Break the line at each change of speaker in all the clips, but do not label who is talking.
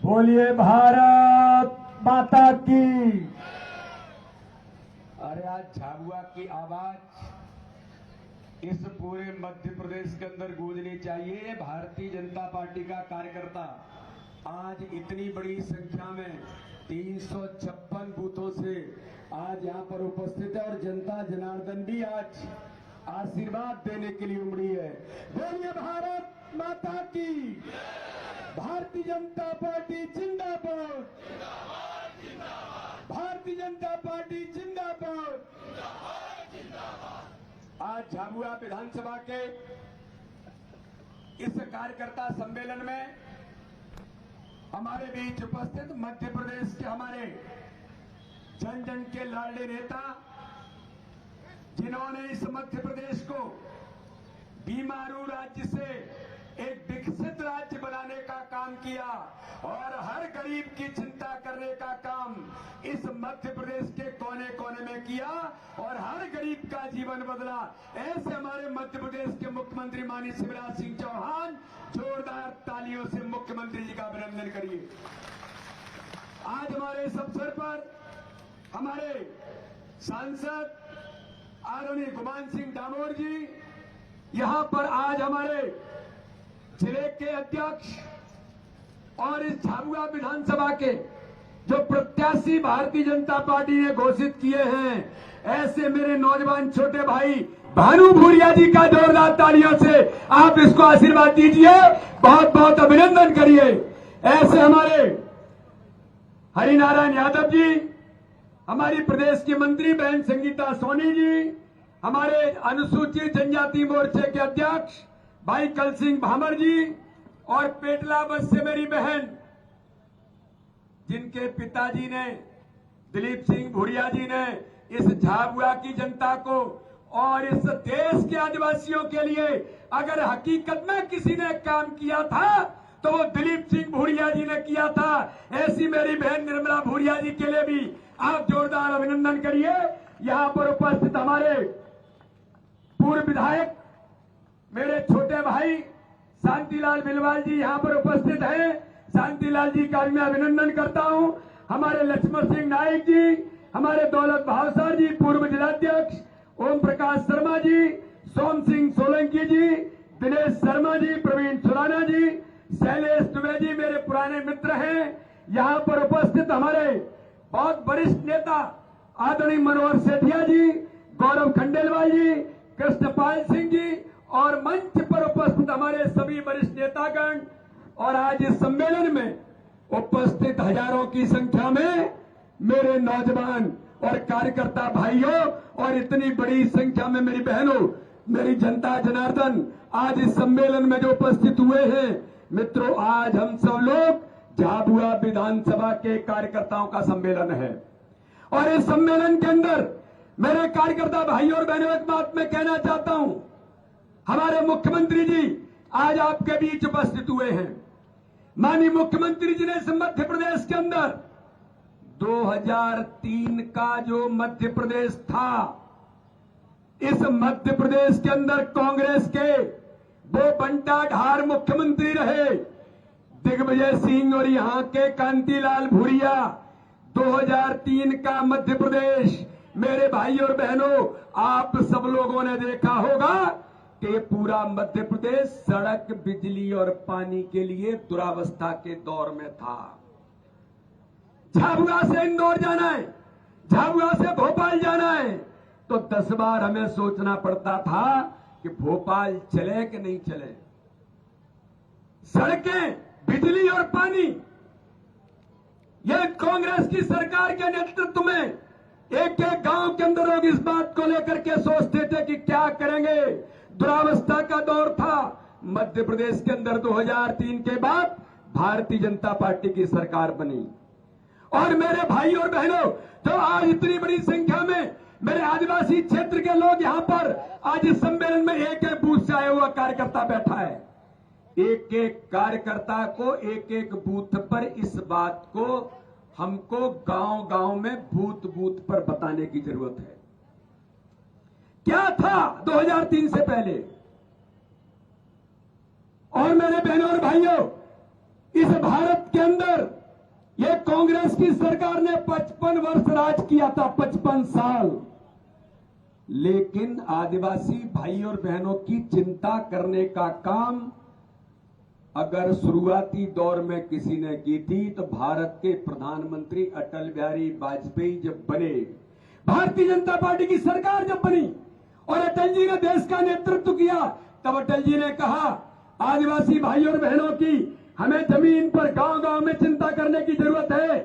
बोलिए भारत माता की।
अरे आज झाबुआ की आवाज इस पूरे मध्य प्रदेश के अंदर गूंजनी चाहिए। भारतीय जनता पार्टी का कार्यकर्ता आज इतनी बड़ी संख्या में 356 बूथों से आज यहां पर उपस्थित है और जनता जनार्दन भी आज आशीर्वाद देने के लिए उमड़ी है। बोलिए भारत माता की। भारतीय जनता पार्टी जिंदाबाद। भारतीय जनता पार्टी जिंदाबाद। आज झाबुआ विधानसभा के इस कार्यकर्ता सम्मेलन में हमारे बीच उपस्थित मध्य प्रदेश के हमारे जन जन के लाडले नेता, जिन्होंने इस मध्य प्रदेश को बीमारू राज्य से एक विकसित राज्य बनाने का काम किया और हर गरीब की चिंता करने का काम इस मध्य प्रदेश के कोने कोने में किया और हर गरीब का जीवन बदला। ऐसे हमारे मध्य प्रदेश के मुख्यमंत्री माननीय शिवराज सिंह चौहान, जोरदार तालियों से मुख्यमंत्री जी का अभिनंदन करिए। आज हमारे इस अवसर पर हमारे सांसद आदरणीय गुमान सिंह डामोर जी, यहां पर आज हमारे जिले के अध्यक्ष और इस झाबुआ विधानसभा के जो प्रत्याशी भारतीय जनता पार्टी ने घोषित किए हैं, ऐसे मेरे नौजवान छोटे भाई भानु भूरिया जी का जोरदार तालियों से आप इसको आशीर्वाद दीजिए, बहुत बहुत अभिनंदन करिए। ऐसे हमारे हरिनारायण यादव जी, हमारी प्रदेश की मंत्री बहन संगीता सोनी जी, हमारे अनुसूचित जनजाति मोर्चे के अध्यक्ष भाई कल सिंह भामर जी और पेटला बस से मेरी बहन, जिनके पिताजी ने दिलीप सिंह भूरिया जी ने इस झाबुआ की जनता को और इस देश के आदिवासियों के लिए अगर हकीकत में किसी ने काम किया था तो वो दिलीप सिंह भूरिया जी ने किया था। ऐसी मेरी बहन निर्मला भूरिया जी के लिए भी आप जोरदार अभिनंदन करिए। यहां पर उपस्थित हमारे पूर्व विधायक मेरे छोटे भाई शांतिलाल बिलवाल जी यहां पर उपस्थित हैं। शांतिलाल जी का मैं अभिनंदन करता हूं। हमारे लक्ष्मण सिंह नायक जी, हमारे दौलत भावसार जी पूर्व जिलाध्यक्ष, ओम प्रकाश शर्मा जी, सोम सिंह सोलंकी जी, दिनेश शर्मा जी, प्रवीण सुराना जी, शैलेश दुबे जी मेरे पुराने मित्र हैं। यहां पर उपस्थित हमारे बहुत वरिष्ठ नेता आदरणीय मनोहर सेठिया जी, गौरव खंडेलवाल जी, कृष्णपाल सिंह जी और मंच पर उपस्थित हमारे सभी वरिष्ठ नेतागण और आज इस सम्मेलन में उपस्थित हजारों की संख्या में मेरे नौजवान और कार्यकर्ता भाइयों और इतनी बड़ी संख्या में मेरी बहनों, मेरी जनता जनार्दन आज इस सम्मेलन में जो उपस्थित हुए हैं मित्रों, आज हम सब लोग झाबुआ विधानसभा के कार्यकर्ताओं का सम्मेलन है और इस सम्मेलन के अंदर मेरे कार्यकर्ता भाइयों और बहनों एक बात मैं कहना चाहता हूं। हमारे मुख्यमंत्री जी आज आपके बीच उपस्थित हुए हैं। माननीय मुख्यमंत्री जी ने इस मध्य प्रदेश के अंदर 2003 का जो मध्य प्रदेश था, इस मध्य प्रदेश के अंदर कांग्रेस के वो बंटा ढार मुख्यमंत्री रहे दिग्विजय सिंह और यहां के कांतिलाल भूरिया। 2003 का मध्य प्रदेश मेरे भाई और बहनों, आप सब लोगों ने देखा होगा कि पूरा मध्य प्रदेश सड़क, बिजली और पानी के लिए दुरावस्था के दौर में था। झाबुआ से इंदौर जाना है, झाबुआ से भोपाल जाना है तो 10 बार हमें सोचना पड़ता था कि भोपाल चले कि नहीं चले। सड़कें, बिजली और पानी, यह कांग्रेस की सरकार के नेतृत्व में एक एक गांव के अंदर लोग इस बात को लेकर के सोचते थे कि क्या करेंगे। दुरावस्था का दौर था। मध्य प्रदेश के अंदर 2003 के बाद भारतीय जनता पार्टी की सरकार बनी और मेरे भाई और बहनों, तो आज इतनी बड़ी संख्या में मेरे आदिवासी क्षेत्र के लोग यहां पर आज इस सम्मेलन में एक एक बूथ से आया हुआ कार्यकर्ता बैठा है। एक एक कार्यकर्ता को एक एक बूथ पर इस बात को हमको गांव गांव में बूथ बूथ पर बताने की जरूरत है। क्या था 2003 से पहले। और मेरे बहनों और भाइयों, इस भारत के अंदर कांग्रेस की सरकार ने 55 वर्ष राज किया था, 55 साल। लेकिन आदिवासी भाई और बहनों की चिंता करने का काम अगर शुरुआती दौर में किसी ने की थी तो भारत के प्रधानमंत्री अटल बिहारी वाजपेयी जब बने, भारतीय जनता पार्टी की सरकार जब बनी और अटल जी ने देश का नेतृत्व किया, तब अटल जी ने कहा आदिवासी भाई और बहनों की हमें जमीन पर गांव गांव में चिंता करने की जरूरत है।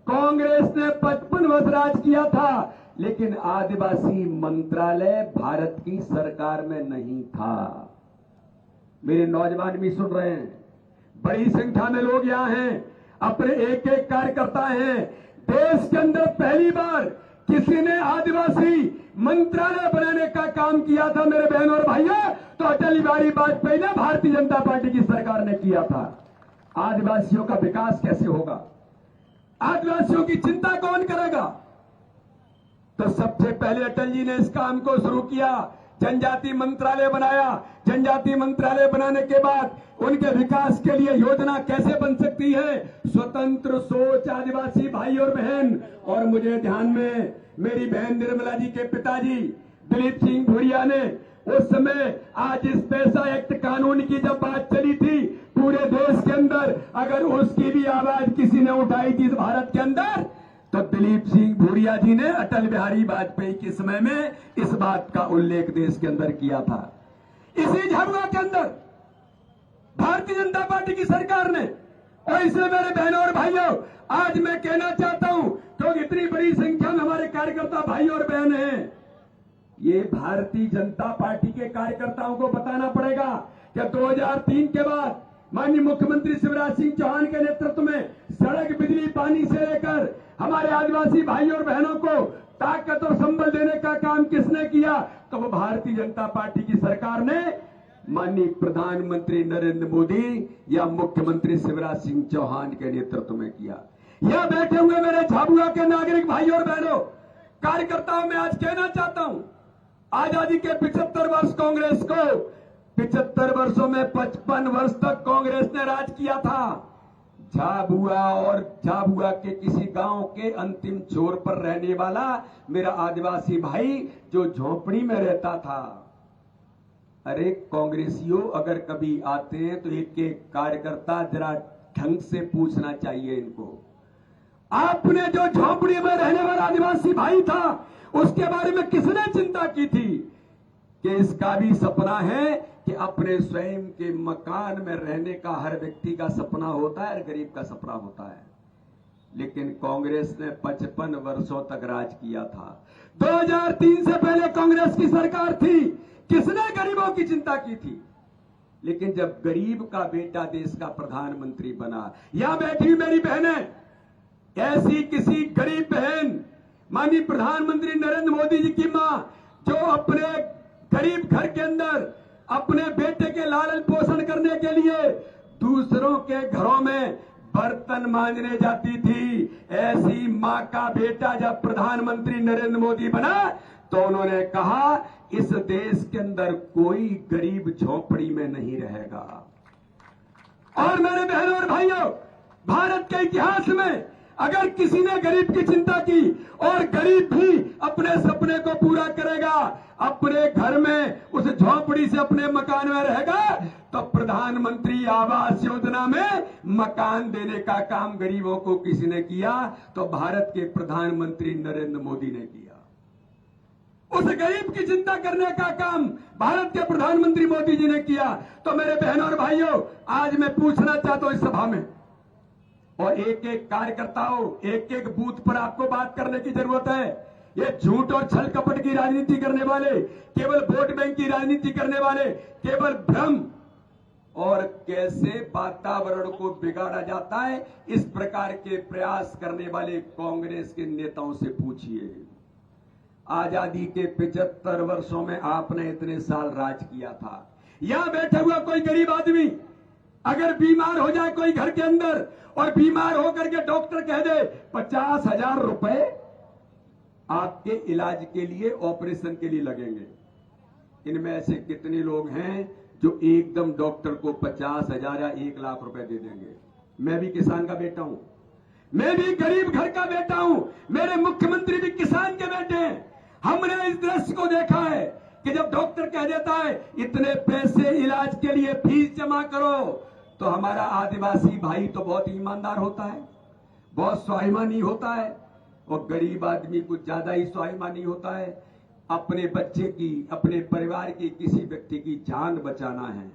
कांग्रेस ने 55 वर्ष राज किया था, लेकिन आदिवासी मंत्रालय भारत की सरकार में नहीं था। मेरे नौजवान भी सुन रहे हैं, बड़ी संख्या में लोग यहां हैं, अपने एक एक कार्यकर्ता हैं। देश के अंदर पहली बार किसी ने आदिवासी मंत्रालय बनाने का काम किया था मेरे बहनों और भाइयों, तो अटल बिहारी वाजपेयी ने भारतीय जनता पार्टी की सरकार ने किया था। आदिवासियों का विकास कैसे होगा, आदिवासियों की चिंता कौन करेगा? तो सबसे पहले अटल जी ने इस काम को शुरू किया, जनजाति मंत्रालय बनाया। जनजाति मंत्रालय बनाने के बाद उनके विकास के लिए योजना कैसे बन सकती है, स्वतंत्र सोच आदिवासी भाई और बहन। और मुझे ध्यान में मेरी बहन निर्मला जी के पिताजी दिलीप सिंह भूरिया ने उस समय आज इस पैसा एक्ट कानून की जब बात चली थी पूरे देश के अंदर, अगर उसकी भी आवाज किसी ने उठाई थी भारत के अंदर, तो दिलीप सिंह भूरिया जी ने अटल बिहारी वाजपेयी के समय में इस बात का उल्लेख देश के अंदर किया था। इसी झाबुआ के अंदर भारतीय जनता पार्टी की सरकार ने, और इसलिए मेरे बहनों और भाइयों आज मैं कहना चाहता हूं, क्योंकि इतनी बड़ी संख्या में हमारे कार्यकर्ता भाई और बहन हैं, ये भारतीय जनता पार्टी के कार्यकर्ताओं को बताना पड़ेगा कि 2003 के बाद माननीय मुख्यमंत्री शिवराज सिंह चौहान के नेतृत्व में सड़क, बिजली, पानी से लेकर हमारे आदिवासी भाई और बहनों को ताकत और संबल देने का काम किसने किया? तो वो भारतीय जनता पार्टी की सरकार ने माननीय प्रधानमंत्री नरेंद्र मोदी या मुख्यमंत्री शिवराज सिंह चौहान के नेतृत्व में किया। यह बैठे हुए मेरे झाबुआ के नागरिक भाई और बहनों, कार्यकर्ताओं में आज कहना चाहता हूं, आजादी के 75 वर्ष कांग्रेस को, 75 वर्षों में 55 वर्ष तक कांग्रेस ने राज किया था। झाबुआ और झाबुआ के किसी गांव के अंतिम छोर पर रहने वाला मेरा आदिवासी भाई जो झोपड़ी में रहता था, अरे कांग्रेसियों अगर कभी आते हैं तो एक एक कार्यकर्ता जरा ढंग से पूछना चाहिए इनको, आपने जो झोपड़ी में रहने वाला आदिवासी भाई था उसके बारे में किसने चिंता की थी कि इसका भी सपना है कि अपने स्वयं के मकान में रहने का हर व्यक्ति का सपना होता है, हर गरीब का सपना होता है। लेकिन कांग्रेस ने 55 वर्षों तक राज किया था। 2003 से पहले कांग्रेस की सरकार थी, किसने गरीबों की चिंता की थी? लेकिन जब गरीब का बेटा देश का प्रधानमंत्री बना, यहां बैठी मेरी बहनें, ऐसी किसी गरीब बहन माननीय प्रधानमंत्री नरेंद्र मोदी जी की मां जो अपने गरीब घर के अंदर अपने बेटे के लालन पोषण करने के लिए दूसरों के घरों में बर्तन मांजने जाती थी, ऐसी मां का बेटा जब प्रधानमंत्री नरेंद्र मोदी बना तो उन्होंने कहा इस देश के अंदर कोई गरीब झोपड़ी में नहीं रहेगा। और मेरे बहनों और भाइयों, भारत के इतिहास में अगर किसी ने गरीब की चिंता की और गरीब भी अपने सपने को पूरा करेगा, अपने घर में उस झोपड़ी से अपने मकान में रहेगा, तो प्रधानमंत्री आवास योजना में मकान देने का काम गरीबों को किसी ने किया तो भारत के प्रधानमंत्री नरेंद्र मोदी ने किया। उस गरीब की चिंता करने का काम भारत के प्रधानमंत्री मोदी जी ने किया। तो मेरे बहनों और भाइयों, आज मैं पूछना चाहता हूं इस सभा में, और एक एक कार्यकर्ताओं, एक एक बूथ पर आपको बात करने की जरूरत है। ये झूठ और छल कपट की राजनीति करने वाले, केवल वोट बैंक की राजनीति करने वाले, केवल भ्रम और कैसे वातावरण को बिगाड़ा जाता है, इस प्रकार के प्रयास करने वाले कांग्रेस के नेताओं से पूछिए। आजादी के 75 वर्षों में आपने इतने साल राज किया था। यहां बैठे हुआ कोई गरीब आदमी अगर बीमार हो जाए कोई घर के अंदर और बीमार होकर के डॉक्टर कह दे 50,000 रुपए आपके इलाज के लिए, ऑपरेशन के लिए लगेंगे, इनमें ऐसे कितने लोग हैं जो एकदम डॉक्टर को 50,000 या 1 लाख रुपए दे देंगे? मैं भी किसान का बेटा हूं, मैं भी गरीब घर का बेटा हूं, मेरे मुख्यमंत्री भी किसान के बेटे हैं। हमने इस दृश्य को देखा है कि जब डॉक्टर कह देता है इतने पैसे इलाज के लिए फीस जमा करो, तो हमारा आदिवासी भाई तो बहुत ईमानदार होता है, बहुत स्वाभिमानी होता है, और गरीब आदमी कुछ ज्यादा ही स्वाभिमानी होता है। अपने बच्चे की, अपने परिवार की, किसी व्यक्ति की जान बचाना है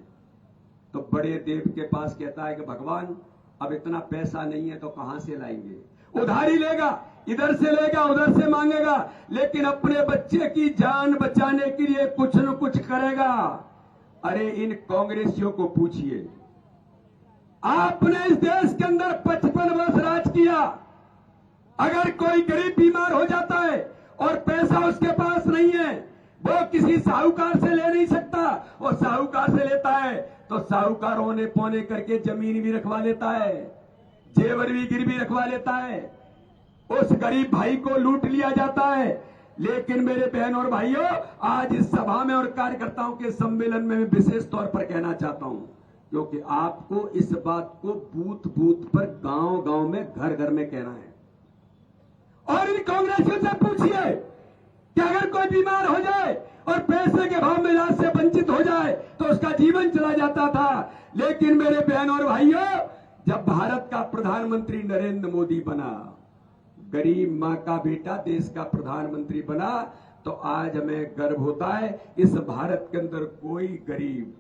तो बड़े देव के पास कहता है कि भगवान अब इतना पैसा नहीं है तो कहां से लाएंगे, उधारी लेगा, इधर से लेगा, उधर से मांगेगा, लेकिन अपने बच्चे की जान बचाने के लिए कुछ न कुछ करेगा। अरे इन कांग्रेसियों को पूछिए, आपने इस देश के अंदर 55 वर्ष राज किया, अगर कोई गरीब बीमार हो जाता है और पैसा उसके पास नहीं है, वो किसी साहूकार से ले नहीं सकता, और साहूकार से लेता है तो साहूकार होने पौने करके जमीन भी रखवा लेता है, जेवर भी गिरवी रखवा लेता है, उस गरीब भाई को लूट लिया जाता है। लेकिन मेरे बहन और भाइयों, आज इस सभा में और कार्यकर्ताओं के सम्मेलन में मैं विशेष तौर पर कहना चाहता हूं, क्योंकि आपको इस बात को बूथ बूथ पर, गांव गांव में, घर घर में कहना है। और इन कांग्रेसियों से पूछिए कि अगर कोई बीमार हो जाए और पैसे के भाव में इलाज से वंचित हो जाए तो उसका जीवन चला जाता था। लेकिन मेरे बहन और भाइयों, जब भारत का प्रधानमंत्री नरेंद्र मोदी बना, गरीब मां का बेटा देश का प्रधानमंत्री बना, तो आज हमें गर्व होता है इस भारत के अंदर कोई गरीब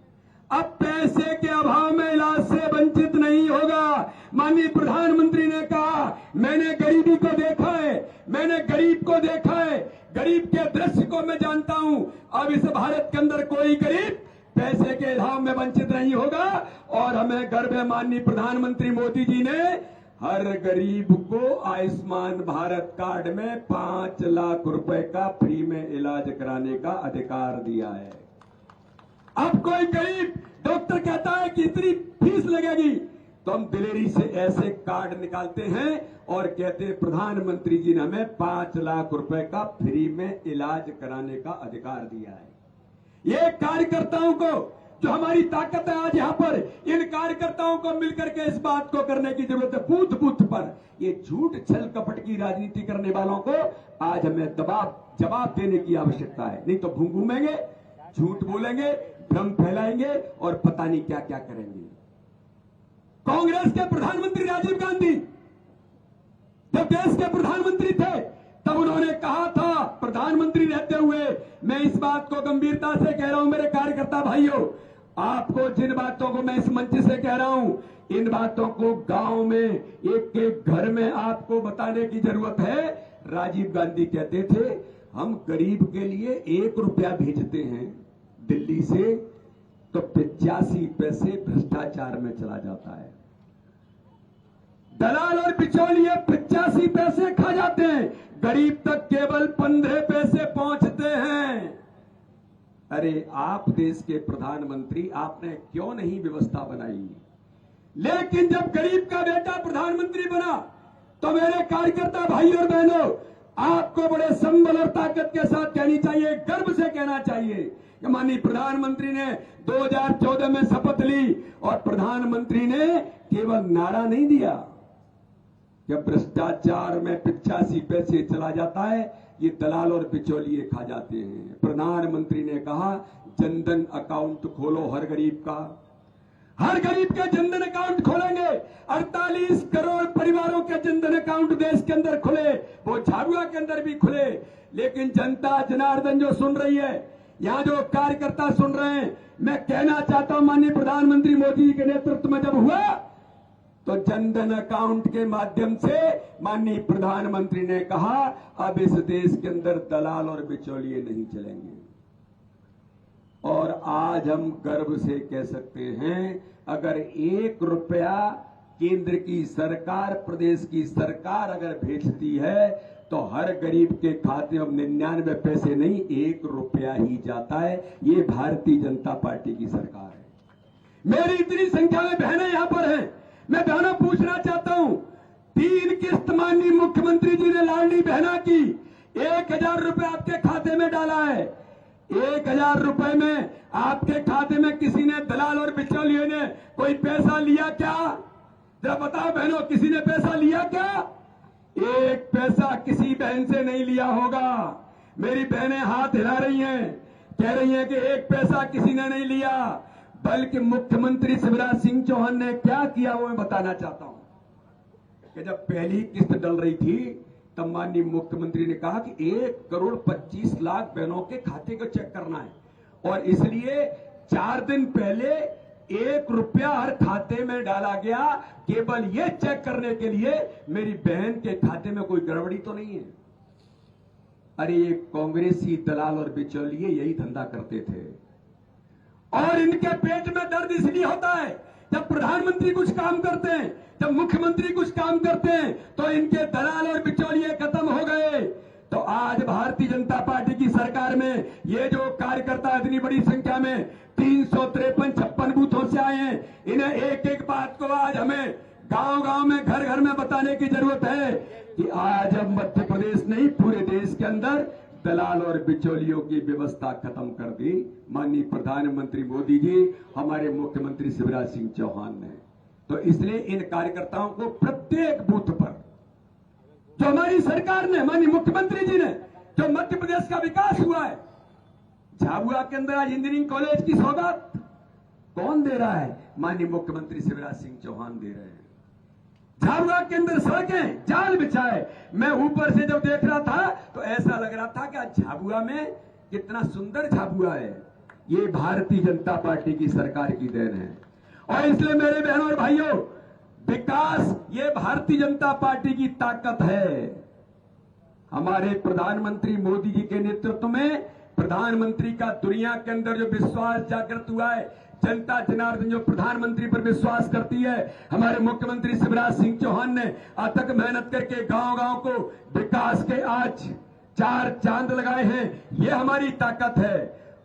अब पैसे के अभाव में इलाज से वंचित नहीं होगा। माननीय प्रधानमंत्री ने कहा, मैंने गरीबी को देखा है, मैंने गरीब को देखा है, गरीब के दृश्य को मैं जानता हूं। अब इस भारत के अंदर कोई गरीब पैसे के अभाव में वंचित नहीं होगा। और हमें गर्व है, माननीय प्रधानमंत्री मोदी जी ने हर गरीब को आयुष्मान भारत कार्ड में 5 लाख रुपए का फ्री में इलाज कराने का अधिकार दिया है। अब कोई गरीब डॉक्टर कहता है कि इतनी फीस लगेगी, तो हम दिलेरी से ऐसे कार्ड निकालते हैं और कहते हैं प्रधानमंत्री जी ने हमें 5 लाख रुपए का फ्री में इलाज कराने का अधिकार दिया है। ये कार्यकर्ताओं को, जो हमारी ताकत है आज यहाँ पर, इन कार्यकर्ताओं को मिलकर के इस बात को करने की जरूरत है। बूथ बूथ पर ये झूठ छल कपट की राजनीति करने वालों को आज हमें जवाब देने की आवश्यकता है, नहीं तो घूमेंगे, झूठ बोलेंगे, भ्रम फैलाएंगे और पता नहीं क्या क्या करेंगे। कांग्रेस के प्रधानमंत्री राजीव गांधी जब देश के प्रधानमंत्री थे, तब उन्होंने कहा था, प्रधानमंत्री रहते हुए मैं इस बात को गंभीरता से कह रहा हूं मेरे कार्यकर्ता भाइयों, आपको जिन बातों को मैं इस मंच से कह रहा हूं, इन बातों को गांव में, एक एक घर में आपको बताने की जरूरत है। राजीव गांधी कहते थे, हम गरीब के लिए 1 रुपया भेजते हैं दिल्ली से, तो 85 पैसे भ्रष्टाचार में चला जाता है। दलाल और बिचौलिए 85 पैसे खा जाते हैं, गरीब तक केवल 15 पैसे पहुंचते हैं। अरे आप देश के प्रधानमंत्री, आपने क्यों नहीं व्यवस्था बनाई? लेकिन जब गरीब का बेटा प्रधानमंत्री बना, तो मेरे कार्यकर्ता भाई और बहनों, आपको बड़े संबल और ताकत के साथ कहनी चाहिए, गर्व से कहना चाहिए कि माननीय प्रधानमंत्री ने 2014 में शपथ ली और प्रधानमंत्री ने केवल नारा नहीं दिया कि भ्रष्टाचार में 85 पैसे चला जाता है, ये दलाल और बिचौलिए खा जाते हैं। प्रधानमंत्री ने कहा, जनधन अकाउंट खोलो हर गरीब का, हर गरीब के जनधन अकाउंट खोलेंगे। 48 करोड़ परिवारों के जनधन अकाउंट देश के अंदर खुले, वो झाबुआ के अंदर भी खुले। लेकिन जनता जनार्दन जो सुन रही है, यहां जो कार्यकर्ता सुन रहे हैं, मैं कहना चाहता हूं, माननीय प्रधानमंत्री मोदी जी के नेतृत्व में जब हुआ, तो जनधन अकाउंट के माध्यम से माननीय प्रधानमंत्री ने कहा, अब इस देश के अंदर दलाल और बिचौलिए नहीं चलेंगे। और आज हम गर्व से कह सकते हैं, अगर 1 रुपया केंद्र की सरकार, प्रदेश की सरकार अगर भेजती है, तो हर गरीब के खाते में 99 पैसे नहीं, 1 रुपया ही जाता है। ये भारतीय जनता पार्टी की सरकार है। मेरी इतनी संख्या में बहनें यहां पर हैं, मैं बहनों पूछना चाहता हूं, 3 किस्त माननीय मुख्यमंत्री जी ने लाडली बहना की 1000 रुपए आपके खाते में डाला है। 1000 रुपए में आपके खाते में किसी ने, दलाल और बिचौलियों ने कोई पैसा लिया क्या? जरा बताओ बहनों, किसी ने पैसा लिया क्या? एक पैसा किसी बहन से नहीं लिया होगा। मेरी बहनें हाथ हिला रही हैं, कह रही हैं कि एक पैसा किसी ने नहीं लिया, बल्कि मुख्यमंत्री शिवराज सिंह चौहान ने क्या किया वो मैं बताना चाहता हूं। कि जब पहली किस्त डल रही थी तब माननीय मुख्यमंत्री ने कहा कि 1,25,00,000 बहनों के खाते को चेक करना है, और इसलिए 4 दिन पहले 1 रुपया हर खाते में डाला गया, केवल ये चेक करने के लिए मेरी बहन के खाते में कोई गड़बड़ी तो नहीं है। अरे ये कांग्रेसी दलाल और बिचौलिए यही धंधा करते थे, और इनके पेट में दर्द इसलिए होता है जब प्रधानमंत्री कुछ काम करते हैं, जब मुख्यमंत्री कुछ काम करते हैं तो इनके दलाल और बिचौलिए खत्म हो गए। तो आज भारतीय जनता पार्टी की सरकार में ये जो कार्यकर्ता इतनी बड़ी संख्या में 353-56 बूथों से आए हैं, इन्हें एक एक बात को आज हमें गांव-गांव में, घर-घर में बताने की जरूरत है कि आज अब मध्य प्रदेश नहीं पूरे देश के अंदर दलाल और बिचौलियों की व्यवस्था खत्म कर दी माननीय प्रधानमंत्री मोदी जी, हमारे मुख्यमंत्री शिवराज सिंह चौहान ने। तो इसलिए इन कार्यकर्ताओं को प्रत्येक बूथ पर जो हमारी सरकार ने, माननीय मुख्यमंत्री जी ने, जो मध्य प्रदेश का विकास हुआ है, झाबुआ के अंदर आज इंजीनियरिंग कॉलेज की सौगात कौन दे रहा है? माननीय मुख्यमंत्री शिवराज सिंह चौहान दे रहे हैं। झाबुआ के अंदर सड़कें जाल बिछाए, मैं ऊपर से जब देख रहा था तो ऐसा लग रहा था कि आज झाबुआ में कितना सुंदर झाबुआ है। ये भारतीय जनता पार्टी की सरकार की देन है, और इसलिए मेरे बहनों और भाइयों, विकास ये भारतीय जनता पार्टी की ताकत है। हमारे प्रधानमंत्री मोदी जी के नेतृत्व में प्रधानमंत्री का दुनिया के अंदर जो विश्वास जागृत हुआ है, जनता जनार्दन जो प्रधानमंत्री पर विश्वास करती है, हमारे मुख्यमंत्री शिवराज सिंह चौहान ने अथक मेहनत करके गांव-गांव को विकास के आज 4 चांद लगाए हैं। ये हमारी ताकत है।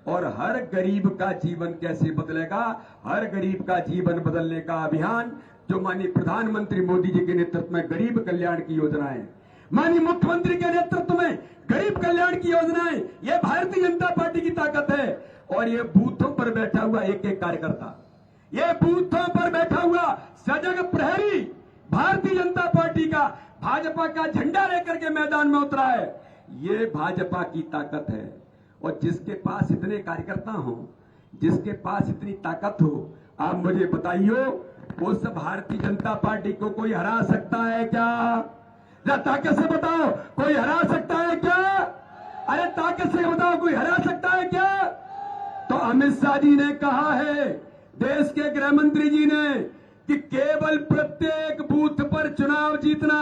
और हर गरीब का जीवन कैसे बदलेगा, हर गरीब का जीवन बदलने का अभियान जो माननीय प्रधानमंत्री मोदी जी के नेतृत्व में गरीब कल्याण की योजनाएं, माननीय मुख्यमंत्री के नेतृत्व में गरीब कल्याण की योजनाएं, ये भारतीय जनता पार्टी की ताकत है। और ये बूथों पर बैठा हुआ एक एक कार्यकर्ता, ये बूथों पर बैठा हुआ सजग प्रहरी भारतीय जनता पार्टी का, भाजपा का झंडा लेकर के मैदान में उतरा है, ये भाजपा की ताकत है। और जिसके पास इतने कार्यकर्ता हो, जिसके पास इतनी ताकत हो, आप मुझे बताइए उस भारतीय जनता पार्टी को कोई हरा सकता है क्या? ताकत से बताओ, कोई हरा सकता है क्या? अरे ताकत से बताओ, कोई हरा सकता है क्या? तो अमित शाह जी ने कहा है, देश के गृह मंत्री जी ने, कि केवल प्रत्येक बूथ पर चुनाव जीतना,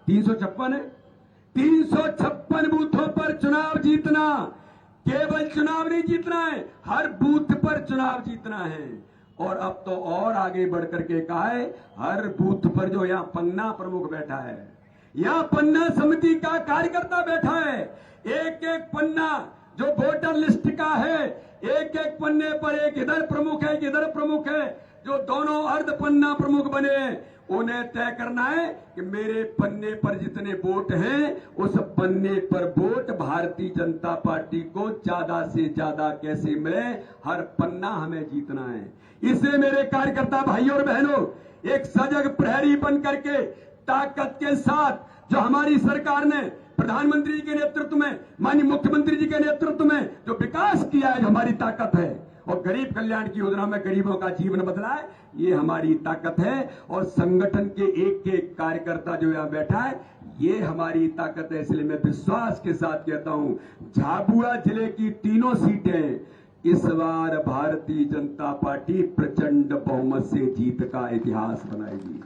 356 है, 356 बूथों पर चुनाव जीतना, केवल चुनाव नहीं जीतना है, हर बूथ पर चुनाव जीतना है। और अब तो और आगे बढ़ करके कहा है, हर बूथ पर जो यहाँ पन्ना प्रमुख बैठा है, यहाँ पन्ना समिति का कार्यकर्ता बैठा है, एक एक पन्ना जो वोटर लिस्ट का है, एक एक पन्ने पर एक इधर प्रमुख है, एक इधर प्रमुख है, जो दोनों अर्ध पन्ना प्रमुख बने, उन्हें तय करना है कि मेरे पन्ने पर जितने वोट हैं, उस पन्ने पर वोट भारतीय जनता पार्टी को ज्यादा से ज्यादा कैसे मिले, हर पन्ना हमें जीतना है। इसलिए मेरे कार्यकर्ता भाइयों और बहनों, एक सजग प्रहरी बन करके ताकत के साथ जो हमारी सरकार ने प्रधानमंत्री जी के नेतृत्व में, माननीय मुख्यमंत्री जी के नेतृत्व में जो विकास किया है, जो हमारी ताकत है, और गरीब कल्याण की योजना में गरीबों का जीवन बदला है, ये हमारी ताकत है। और संगठन के एक एक कार्यकर्ता जो यहाँ बैठा है, ये हमारी ताकत है। इसलिए मैं विश्वास के साथ कहता हूं, झाबुआ जिले की तीनों सीटें इस बार भारतीय जनता पार्टी प्रचंड बहुमत से जीत का इतिहास बनाएगी,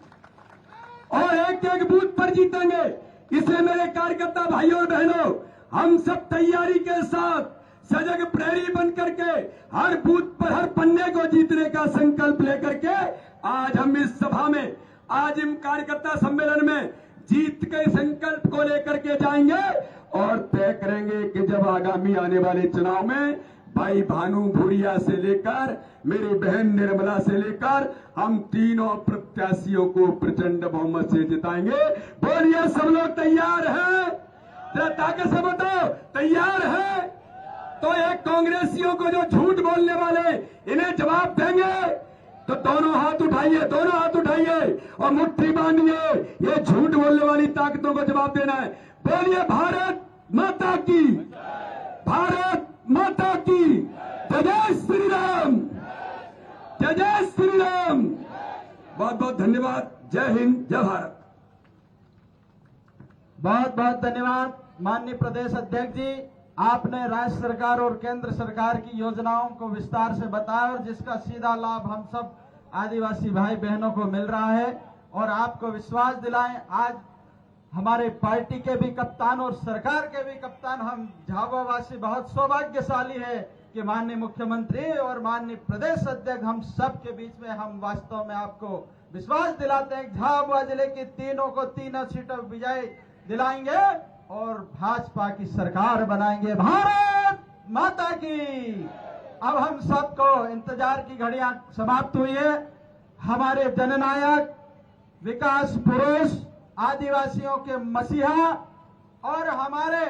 और एक एक बूथ पर जीतेंगे। इसलिए मेरे कार्यकर्ता भाइयों और बहनों, हम सब तैयारी के साथ सजग प्रहरी बन करके हर बूथ पर हर पन्ने को जीतने का संकल्प लेकर के आज हम इस सभा में, आज इन कार्यकर्ता सम्मेलन में जीत के संकल्प को लेकर के जाएंगे, और तय करेंगे कि जब आगामी आने वाले चुनाव में भाई भानु भूरिया से लेकर मेरी बहन निर्मला से लेकर हम तीनों प्रत्याशियों को प्रचंड बहुमत से जिताएंगे। बोलिए सब लोग तैयार हैं? जरा ताकत से बताओ, तैयार है? तो एक कांग्रेसियों को जो झूठ बोलने वाले, इन्हें जवाब देंगे। तो दोनों हाथ उठाइए, दोनों हाथ उठाइए और मुट्ठी बांधिए। ये झूठ बोलने वाली ताकतों को जवाब देना है। बोलिए भारत माता की, भारत माता की जय। जय श्री राम, जय जय श्री राम। बहुत बहुत धन्यवाद। जय हिंद, जय भारत।
बहुत बहुत धन्यवाद माननीय प्रदेश अध्यक्ष जी। आपने राज्य सरकार और केंद्र सरकार की योजनाओं को विस्तार से बताया और जिसका सीधा लाभ हम सब आदिवासी भाई बहनों को मिल रहा है। और आपको विश्वास दिलाएं, आज हमारे पार्टी के भी कप्तान और सरकार के भी कप्तान, हम झाबुआ वासी बहुत सौभाग्यशाली है कि माननीय मुख्यमंत्री और माननीय प्रदेश अध्यक्ष हम सब के बीच में हम वास्तव में आपको विश्वास दिलाते हैं कि झाबुआ जिले की तीनों को तीनों सीटों विजय दिलाएंगे और भाजपा की सरकार बनाएंगे। भारत माता की। अब हम सबको इंतजार की घड़ियां समाप्त हुई है। हमारे जननायक, विकास पुरुष, आदिवासियों के मसीहा और हमारे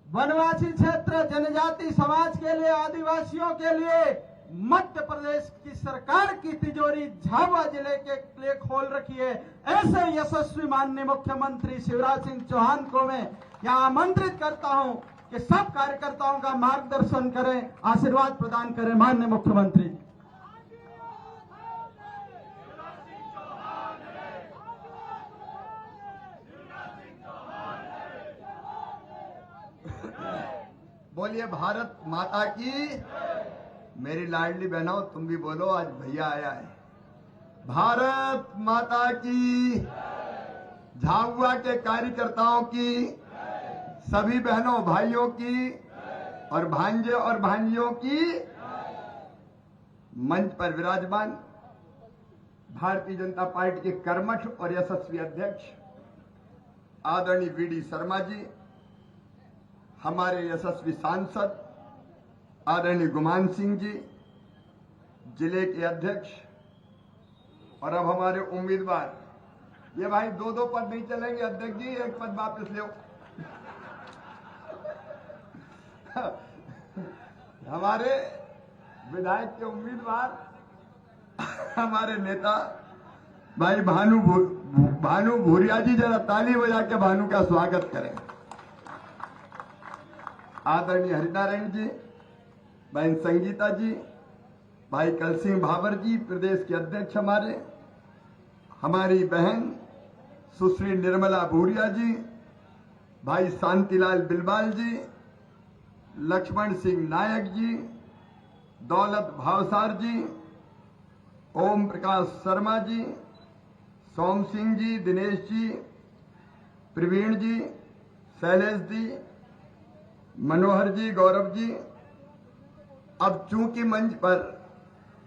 वनवासी क्षेत्र जनजाति समाज के लिए, आदिवासियों के लिए मध्य प्रदेश की सरकार की तिजोरी झाबुआ जिले के लिए खोल रखी है। ऐसे यशस्वी माननीय मुख्यमंत्री शिवराज सिंह चौहान को मैं यहाँ आमंत्रित करता हूं कि सब कार्यकर्ताओं का मार्गदर्शन करें, आशीर्वाद प्रदान करें। माननीय मुख्यमंत्री जी।
बोलिए भारत माता की। मेरी लाडली बहनों, तुम भी बोलो, आज भैया आया है। भारत माता की। झाबुआ के कार्यकर्ताओं की, सभी बहनों भाइयों की और भांजे और भांजियों की, मंच पर विराजमान भारतीय जनता पार्टी के कर्मठ और यशस्वी अध्यक्ष आदरणीय वीडी शर्मा जी, हमारे यशस्वी सांसद आदरणीय गुमान सिंह जी, जिले के अध्यक्ष, और अब हमारे उम्मीदवार। ये भाई दो दो पद नहीं चलेंगे अध्यक्ष जी, एक पद वापस ले। हमारे विधायक के उम्मीदवार, हमारे नेता भाई भानु भूरिया जी, जरा ताली बजा के भानु का स्वागत करें। आदरणीय हरिनारायण जी, बहन संगीता जी, भाई कल सिंह भावर जी, प्रदेश के अध्यक्ष हमारी बहन सुश्री निर्मला भूरिया जी, भाई शांतिलाल बिलवाल जी, लक्ष्मण सिंह नायक जी, दौलत भावसार जी, ओम प्रकाश शर्मा जी, सोम सिंह जी, दिनेश जी, प्रवीण जी, शैलेश जी, मनोहर जी, गौरव जी। अब चूंकि मंच पर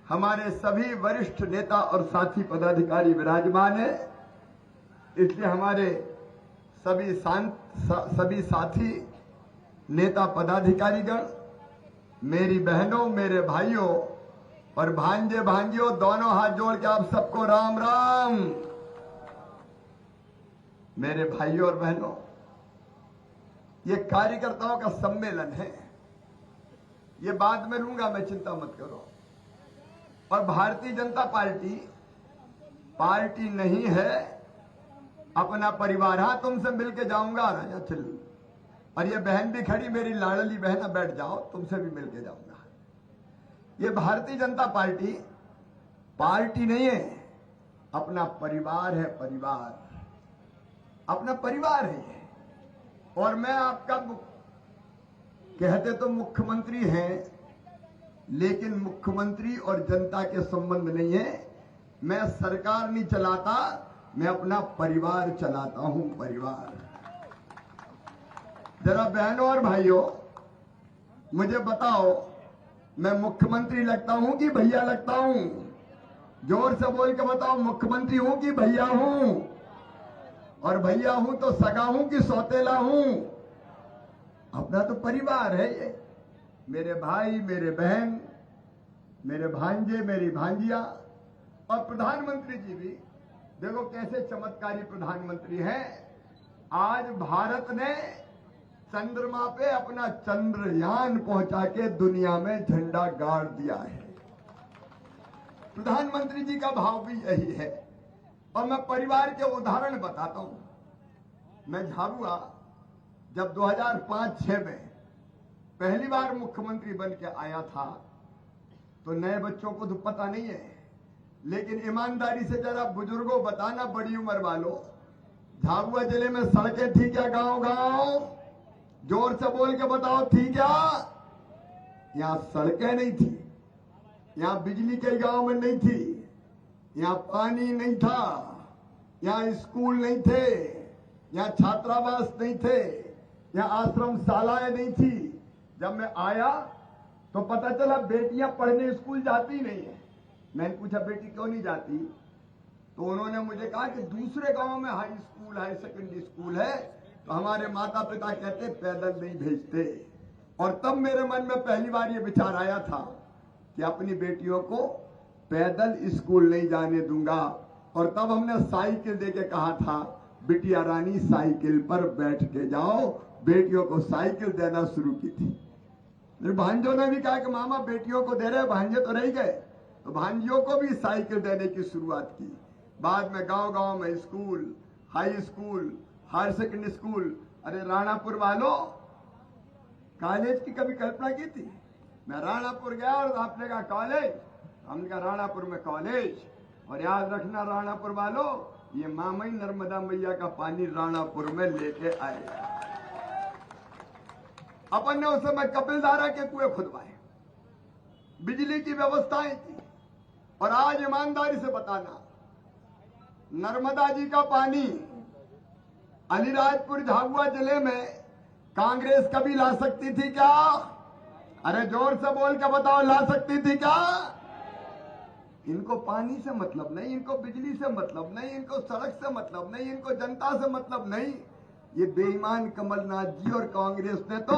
हमारे सभी वरिष्ठ नेता और साथी पदाधिकारी विराजमान है, इसलिए हमारे सभी साथी नेता पदाधिकारीगण, मेरी बहनों, मेरे भाइयों और भांजे भांजियों, दोनों हाथ जोड़ के आप सबको राम राम। मेरे भाइयों और बहनों, ये कार्यकर्ताओं का सम्मेलन है, ये बाद में लूंगा मैं, चिंता मत करो। और भारतीय जनता पार्टी नहीं है, अपना परिवार। हाँ, तुमसे मिलके जाऊंगा राजा चिल। और ये बहन भी खड़ी, मेरी लाडली बहन, बैठ जाओ, तुमसे भी मिलके जाऊंगा। ये भारतीय जनता पार्टी नहीं है, अपना परिवार है, परिवार, अपना परिवार है ये। और मैं आपका कहते तो मुख्यमंत्री हैं, लेकिन मुख्यमंत्री और जनता के संबंध नहीं है। मैं सरकार नहीं चलाता, मैं अपना परिवार चलाता हूं, परिवार। जरा बहनों और भाइयों, मुझे बताओ, मैं मुख्यमंत्री लगता हूं कि भैया लगता हूं? जोर से बोल के बताओ, मुख्यमंत्री हूं कि भैया हूं? और भैया हूं तो सगा हूं कि सौतेला हूं? अपना तो परिवार है ये। मेरे भाई, मेरे बहन, मेरे भांजे, मेरी भांजिया, और प्रधानमंत्री जी भी देखो कैसे चमत्कारी प्रधानमंत्री हैं। आज भारत ने चंद्रमा पे अपना चंद्रयान पहुंचा के दुनिया में झंडा गाड़ दिया है। प्रधानमंत्री जी का भाव भी यही है। और मैं परिवार के उदाहरण बताता हूं। मैं झाबुआ जब 2005-06 में पहली बार मुख्यमंत्री बन के आया था तो नए बच्चों को तो पता नहीं है, लेकिन ईमानदारी से जरा बुजुर्गों बताना, बड़ी उम्र वालों, झाबुआ जिले में सड़कें थी क्या? गांव गांव जोर से बोल के बताओ, थी क्या? यहां सड़कें नहीं थी, यहां बिजली के गांव में नहीं थी, यहां पानी नहीं था, यहां स्कूल नहीं थे, यहां छात्रावास नहीं थे, यहां आश्रम शालाएं नहीं थी। जब मैं आया तो पता चला बेटियां पढ़ने स्कूल जाती नहीं है। मैंने पूछा बेटी क्यों नहीं जाती? तो उन्होंने मुझे कहा कि दूसरे गांव में high school, high secondary school है, तो हमारे माता पिता कहते पैदल नहीं भेजते। और तब मेरे मन में पहली बार ये विचार आया था कि अपनी बेटियों को पैदल स्कूल नहीं जाने दूंगा। और तब हमने साइकिल देके कहा था, बिटिया रानी साइकिल पर बैठ के जाओ। बेटियों को साइकिल देना शुरू की थी। भांजों ने भी कहा कि मामा बेटियों को दे रहे, भांजे तो रह गए, तो भांजियों को भी साइकिल देने की शुरुआत की। बाद में गांव गांव में school, high school, higher secondary school. अरे राणापुर वालों, कॉलेज की कभी कल्पना की थी? मैं राणापुर गया और आपने कहा कॉलेज, हमने कहा राणापुर में कॉलेज। और याद रखना राणापुर वालों, ये मामा ही नर्मदा मैया का पानी राणापुर में लेके आए। अपन ने उस समय कपिलधारा के कुएं खुदवाए, बिजली की व्यवस्थाएं की। और आज ईमानदारी से बताना, नर्मदा जी का पानी अलीराजपुर झाबुआ जिले में कांग्रेस कभी ला सकती थी क्या? अरे जोर से बोल के बताओ, ला सकती थी क्या? इनको पानी से मतलब नहीं, इनको बिजली से मतलब नहीं, इनको सड़क से मतलब नहीं, इनको जनता से मतलब नहीं। ये बेईमान कमलनाथ जी और कांग्रेस ने तो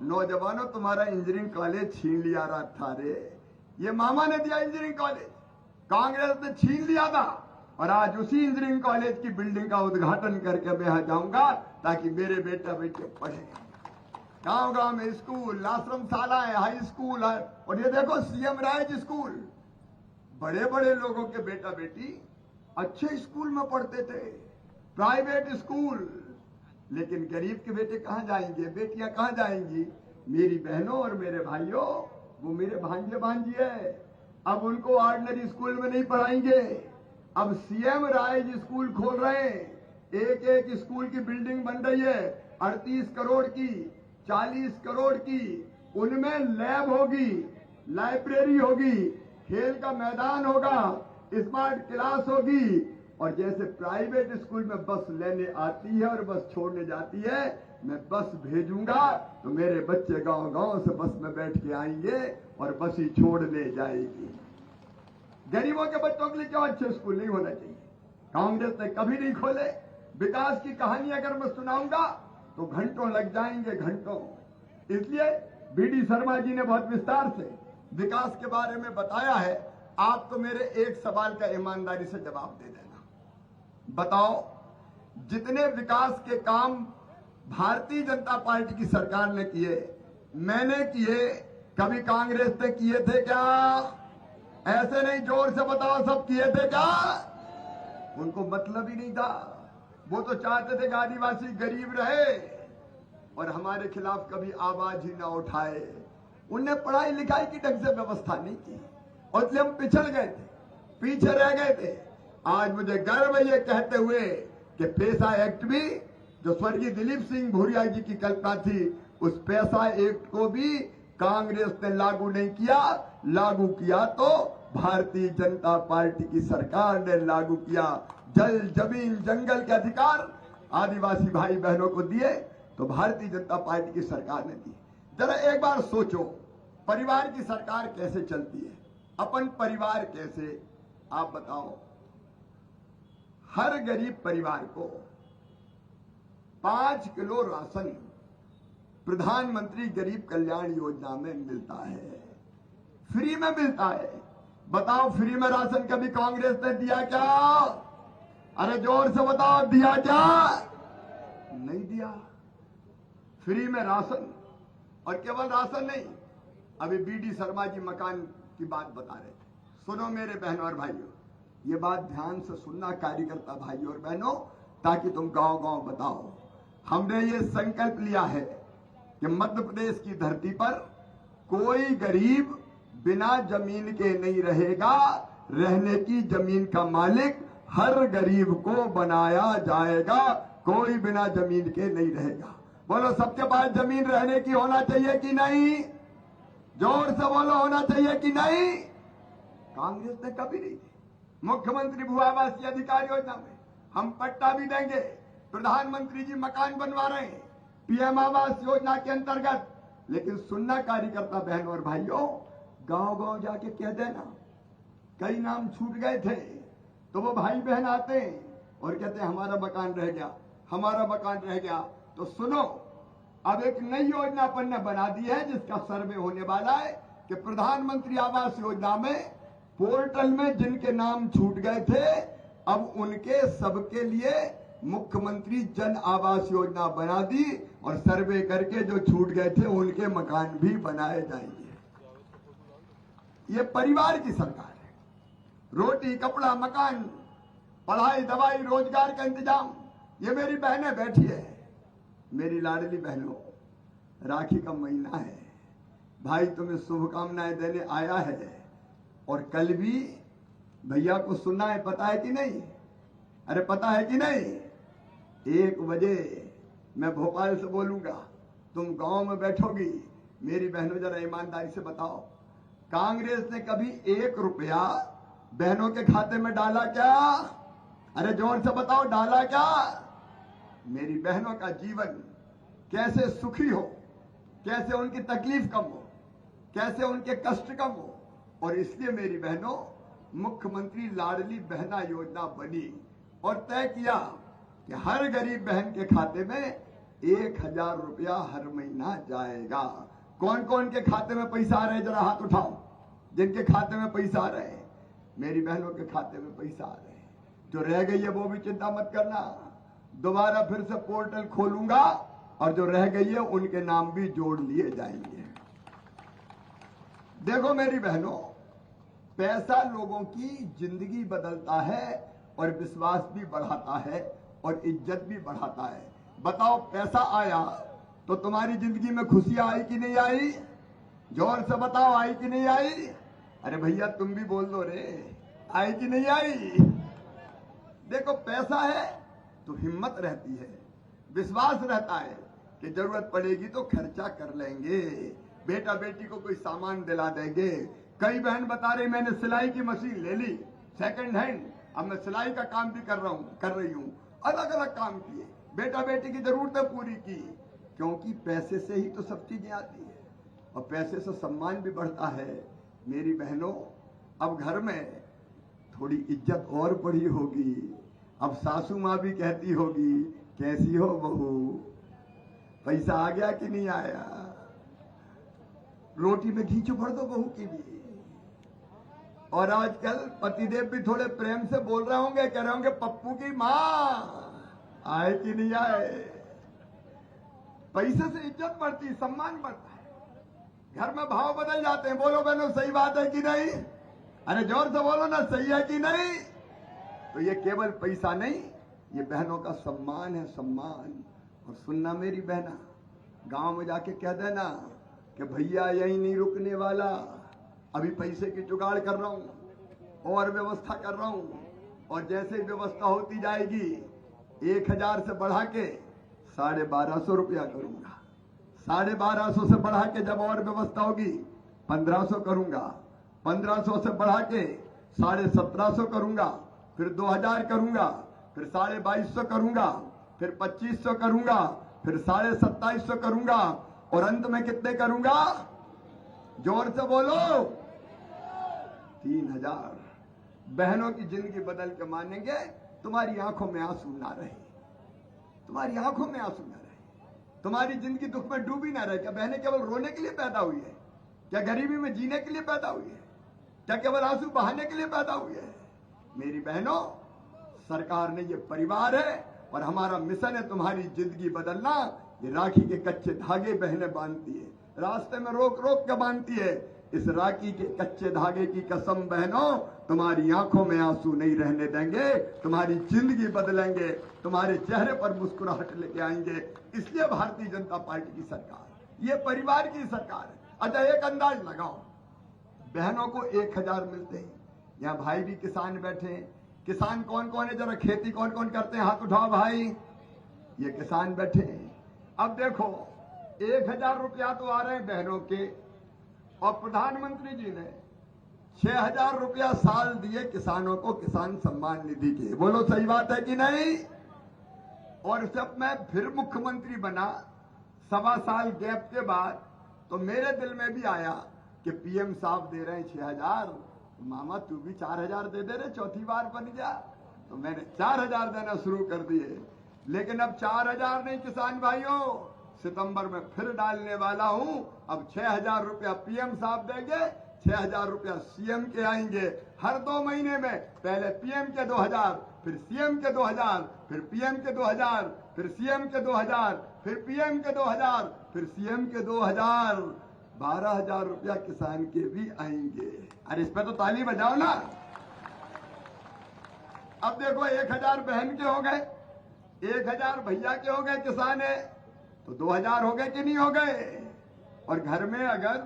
नौजवानों तुम्हारा इंजीनियरिंग कॉलेज छीन लिया रहा था रे। ये मामा ने दिया इंजीनियरिंग कॉलेज, कांग्रेस ने छीन लिया था। और आज उसी इंजीनियरिंग कॉलेज की बिल्डिंग का उद्घाटन करके मैं यहां जाऊंगा ताकि मेरे बेटा बेटे पढ़े। गांव गांव में स्कूल, आश्रम शालाएं, हाई स्कूल है। और ये देखो सीएम राइज स्कूल, बड़े बड़े लोगों के बेटा बेटी अच्छे स्कूल में पढ़ते थे, प्राइवेट स्कूल। लेकिन गरीब के बेटे कहां जाएंगे, बेटियां कहां जाएंगी? मेरी बहनों और मेरे भाइयों, वो मेरे भांजे भांजी है, अब उनको ऑर्डिनरी स्कूल में नहीं पढ़ाएंगे। अब सीएम राइज स्कूल खोल रहे हैं। एक एक स्कूल की बिल्डिंग बन रही है, 38 करोड़ की, 40 करोड़ की। उनमें लैब होगी, लाइब्रेरी होगी, खेल का मैदान होगा, स्मार्ट क्लास होगी। और जैसे प्राइवेट स्कूल में बस लेने आती है और बस छोड़ने जाती है, मैं बस भेजूंगा तो मेरे बच्चे गांव गांव से बस में बैठ के आएंगे और बस ही छोड़ ले जाएगी। गरीबों के बच्चों के लिए क्यों अच्छे स्कूल नहीं होना चाहिए? कांग्रेस ने कभी नहीं खोले। विकास की कहानी अगर मैं सुनाऊंगा तो घंटों लग जाएंगे, घंटों। इसलिए बीडी शर्मा जी ने बहुत विस्तार से विकास के बारे में बताया है। आप तो मेरे एक सवाल का ईमानदारी से जवाब दे देना। बताओ, जितने विकास के काम भारतीय जनता पार्टी की सरकार ने किए, मैंने किए, कभी कांग्रेस ने किए थे क्या? ऐसे नहीं, जोर से बताओ, सब किए थे क्या? उनको मतलब ही नहीं था। वो तो चाहते थे कि आदिवासी गरीब रहे और हमारे खिलाफ कभी आवाज ही ना उठाए। उनने पढ़ाई लिखाई की ढंग से व्यवस्था नहीं की और इसलिए हम पिछड़ गए थे, पीछे रह गए थे। आज मुझे गर्व है ये कहते हुए कि पैसा एक्ट भी, जो स्वर्गीय दिलीप सिंह भूरिया जी की कल्पना थी, उस पैसा एक्ट को भी कांग्रेस ने लागू नहीं किया। लागू किया तो भारतीय जनता पार्टी की सरकार ने लागू किया। जल, जमीन, जंगल के अधिकार आदिवासी भाई बहनों को दिए तो भारतीय जनता पार्टी की सरकार ने दिए। जरा एक बार सोचो, परिवार की सरकार कैसे चलती है, अपन परिवार कैसे, आप बताओ। हर गरीब परिवार को 5 किलो राशन प्रधानमंत्री गरीब कल्याण योजना में मिलता है, फ्री में मिलता है। बताओ, फ्री में राशन कभी कांग्रेस ने दिया क्या? अरे जोर से बताओ, दिया क्या? नहीं दिया। फ्री में राशन, और केवल राशन नहीं, अभी बीडी शर्मा जी मकान की बात बता रहे थे, सुनो मेरे बहनों और भाइयों, ये बात ध्यान से सुनना कार्यकर्ता भाइयों और बहनों, ताकि तुम गांव गांव बताओ। हमने ये संकल्प लिया है कि मध्य प्रदेश की धरती पर कोई गरीब बिना जमीन के नहीं रहेगा। रहने की जमीन का मालिक हर गरीब को बनाया जाएगा। कोई बिना जमीन के नहीं रहेगा। बोलो, सबके पास जमीन रहने की होना चाहिए कि नहीं? जोर से बोलो, होना चाहिए कि नहीं? कांग्रेस ने कभी नहीं दी। मुख्यमंत्री भू आवासीय अधिकार योजना में हम पट्टा भी देंगे। प्रधानमंत्री जी मकान बनवा रहे हैं पीएम आवास योजना के अंतर्गत। लेकिन सुनना कार्यकर्ता बहनों और भाइयों, गांव गांव जाके कह देना कई नाम छूट गए थे, तो वो भाई बहन आते हैं और कहते हैं हमारा मकान रह गया, हमारा मकान रह गया। तो सुनो, अब एक नई योजना अपन ने बना दी है जिसका सर्वे होने वाला है कि प्रधानमंत्री आवास योजना में पोर्टल में जिनके नाम छूट गए थे, अब उनके सबके लिए मुख्यमंत्री जन आवास योजना बना दी और सर्वे करके जो छूट गए थे उनके मकान भी बनाए जाएंगे। ये परिवार की सरकार है। रोटी, कपड़ा, मकान, पढ़ाई, दवाई, रोजगार का इंतजाम, ये मेरी बहनें बैठी है। मेरी लाडली बहनों, राखी का महीना है, भाई तुम्हें शुभकामनाएं देने आया है। और कल भी भैया को सुनना है, पता है कि नहीं? अरे पता है कि नहीं? 1 बजे मैं भोपाल से बोलूंगा, तुम गांव में बैठोगी। मेरी बहनों, जरा ईमानदारी से बताओ, कांग्रेस ने कभी 1 रुपया बहनों के खाते में डाला क्या? अरे जोर से बताओ, डाला क्या? मेरी बहनों का जीवन कैसे सुखी हो, कैसे उनकी तकलीफ कम हो, कैसे उनके कष्ट कम हो। और इसलिए मेरी बहनों, मुख्यमंत्री लाडली बहना योजना बनी और तय किया कि हर गरीब बहन के खाते में 1000 रुपया हर महीना जाएगा। कौन कौन के खाते में पैसा आ रहे हैं, जरा हाथ उठाओ। जिनके खाते में पैसा आ रहे हैं, मेरी बहनों के खाते में पैसा आ रहे हैं। जो रह गई है वो भी चिंता मत करना, दोबारा फिर से पोर्टल खोलूंगा और जो रह गई है उनके नाम भी जोड़ लिए जाएंगे। देखो मेरी बहनों, पैसा लोगों की जिंदगी बदलता है और विश्वास भी बढ़ाता है और इज्जत भी बढ़ाता है। बताओ, पैसा आया तो तुम्हारी जिंदगी में खुशियां आई कि नहीं आई? जोर से बताओ, आई कि नहीं आई? अरे भैया तुम भी बोल दो रे, आई कि नहीं आई? देखो, पैसा है तो हिम्मत रहती है, विश्वास रहता है कि जरूरत पड़ेगी तो खर्चा कर लेंगे, बेटा बेटी को कोई सामान दिला देंगे। कई बहन बता रही, मैंने सिलाई की मशीन ले ली सेकंड हैंड, अब मैं सिलाई का काम भी कर रही हूं। अलग अलग काम किए, बेटा बेटी की जरूरतें पूरी की, क्योंकि पैसे से ही तो सब चीजें आती है और पैसे से सम्मान भी बढ़ता है। मेरी बहनों, अब घर में थोड़ी इज्जत और बढ़ी होगी। अब सासू माँ भी कहती होगी, कैसी हो बहू, पैसा आ गया कि नहीं आया? रोटी में घी चुपड़ दो बहू की भी। और आजकल पतिदेव भी थोड़े प्रेम से बोल रहे होंगे, कह रहे होंगे, पप्पू की माँ आए कि नहीं आए? पैसे से इज्जत बढ़ती, सम्मान बढ़ता है, घर में भाव बदल जाते हैं। बोलो बहनों, सही बात है कि नहीं? अरे जोर से बोलो ना, सही है कि नहीं? तो ये केवल पैसा नहीं, ये बहनों का सम्मान है, सम्मान। और सुनना मेरी बहना, गांव में जाके कह देना कि भैया यही नहीं रुकने वाला, अभी पैसे की जुगाड़ कर रहा हूं और व्यवस्था कर रहा हूं, और जैसे ही व्यवस्था होती जाएगी 1000 से बढ़ा के 1250 रुपया करूंगा, 1250 से बढ़ा के जब और व्यवस्था होगी 1500 करूंगा, 1500 से बढ़ा के 1750 करूंगा, फिर 2000 करूंगा, फिर 2250 करूंगा, फिर 2500 करूंगा, फिर 2750 करूंगा, और अंत में कितने करूंगा? जोर से बोलो, 3000। बहनों की जिंदगी बदल के मानेंगे। तुम्हारी आंखों में आंसू ना रहे, तुम्हारी आंखों में आंसू ना रहे, तुम्हारी जिंदगी दुख में डूबी ना रहे। क्या बहनें केवल रोने के लिए पैदा हुई है? क्या गरीबी में जीने के लिए पैदा हुई है? क्या केवल आंसू बहाने के लिए पैदा हुई है? मेरी बहनों, सरकार ने ये परिवार है और हमारा मिशन है तुम्हारी जिंदगी बदलना। ये राखी के कच्चे धागे बहनें बांधती है, रास्ते में रोक रोक के बांधती है इस राखी के कच्चे धागे की कसम बहनों, तुम्हारी आंखों में आंसू नहीं रहने देंगे, तुम्हारी जिंदगी बदलेंगे, तुम्हारे चेहरे पर मुस्कुराहट लेके आएंगे। इसलिए भारतीय जनता पार्टी की सरकार, ये परिवार की सरकार है। अच्छा, एक अंदाज लगाओ, बहनों को 1000 मिलते हैं। यहाँ भाई भी किसान बैठे हैं। किसान कौन कौन है, जरा खेती कौन कौन करते हैं, हाथ उठाओ भाई। ये किसान बैठे हैं। अब देखो, 1000 रुपया तो आ रहे हैं बहनों के, और प्रधानमंत्री जी ने 6000 रुपया साल दिए किसानों को किसान सम्मान निधि के। बोलो सही बात है कि नहीं? और जब मैं फिर मुख्यमंत्री बना 1.25 साल गैप के बाद, तो मेरे दिल में भी आया कि पीएम साहब दे रहे हैं 6000, तो मामा तू भी 4000 दे दे रहे, चौथी बार बन गया। तो मैंने 4000 देना शुरू कर दिए। लेकिन अब 4000 नहीं किसान भाइयों, सितंबर में फिर डालने वाला हूं। अब 6000 रुपया पीएम साहब देंगे, 6000 रुपया सीएम के आएंगे। हर 2 महीने में पहले पीएम के 2000, फिर सीएम के 2000, फिर पीएम के 2000, फिर सीएम के 2000, फिर पीएम के 2000, फिर सीएम के 2000, 12000 रुपया किसान के भी आएंगे। अरे इस पे तो ताली बजाओ ना। अब देखो, 1000 बहन के हो गए, 1000 भैया के हो गए, किसान है तो 2000 हो गए कि नहीं हो गए? और घर में अगर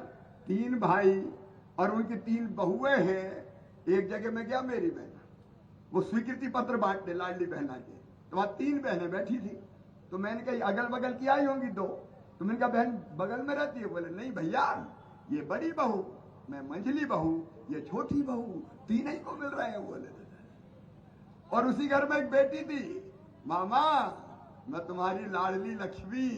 3 भाई और उनकी 3 बहुएं हैं, एक जगह में गया मेरी बहन, वो स्वीकृति पत्र बांटने लाडली बहना के, तो वहां 3 बहनें बैठी थी। तो मैंने कहा अगल बगल की आई होंगी 2, तो मैंने कहा बहन बगल में रहती है? बोले नहीं भैया, ये बड़ी बहू, मैं मंझली बहू, ये छोटी बहू, 3 ही को मिल रहे हैं। बोले और उसी घर में एक बेटी थी, मामा मैं तुम्हारी लाडली लक्ष्मी,